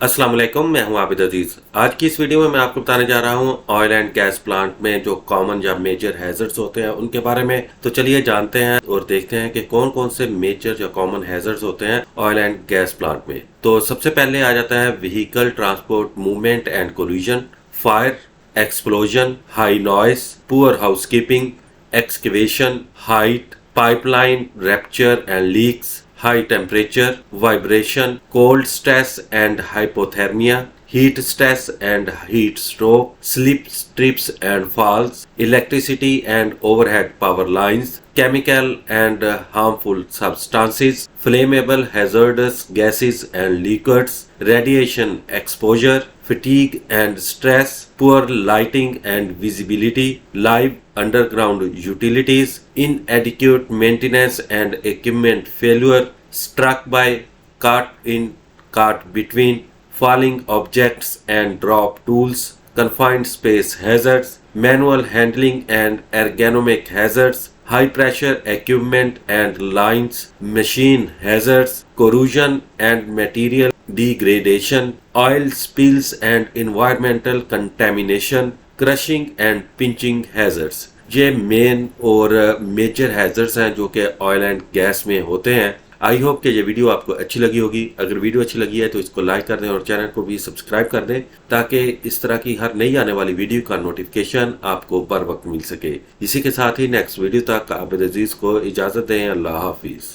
अस्सलाम वालेकुम, मैं हूं आबिद अजीज। आज की इस वीडियो में मैं आपको बताने जा रहा हूं ऑयल एंड गैस प्लांट में जो कॉमन या मेजर हैजर्ड्स होते हैं उनके बारे में। तो चलिए जानते हैं और देखते हैं कि कौन कौन से मेजर या कॉमन हैजर्ड्स होते हैं ऑयल एंड गैस प्लांट में। तो सबसे पहले आ जाता है vehicle transport movement and collision, fire, explosion, high noise, poor housekeeping, excavation, height, pipeline rupture and leaks, high temperature, vibration, cold stress and hypothermia, heat stress and heat stroke, slip, trips and falls, electricity and overhead power lines, chemical and harmful substances, flammable hazardous gases and liquids, radiation exposure, fatigue and stress, poor lighting and visibility, live underground utilities, inadequate maintenance and equipment failure, struck by, caught in, caught between, falling objects and drop tools, confined space hazards, manual handling and ergonomic hazards, high pressure equipment and lines, machine hazards, corrosion and material degradation, oil spills and environmental contamination, crushing and pinching hazards. ये main और major hazards हैं जो कि oil and gas में होते हैं। I hope कि ये वीडियो आपको अच्छी लगी होगी। अगर वीडियो अच्छी लगी है तो इसको लाइक कर दें और चैनल को भी सब्सक्राइब कर दें ताकि इस तरह की हर नई आने वाली वीडियो का नोटिफिकेशन आपको बर वक्त मिल सके। इसी के साथ ही नेक्स्ट वीडियो तक आबिद अजीज को इजाजत दें। अल्लाह हाफिज।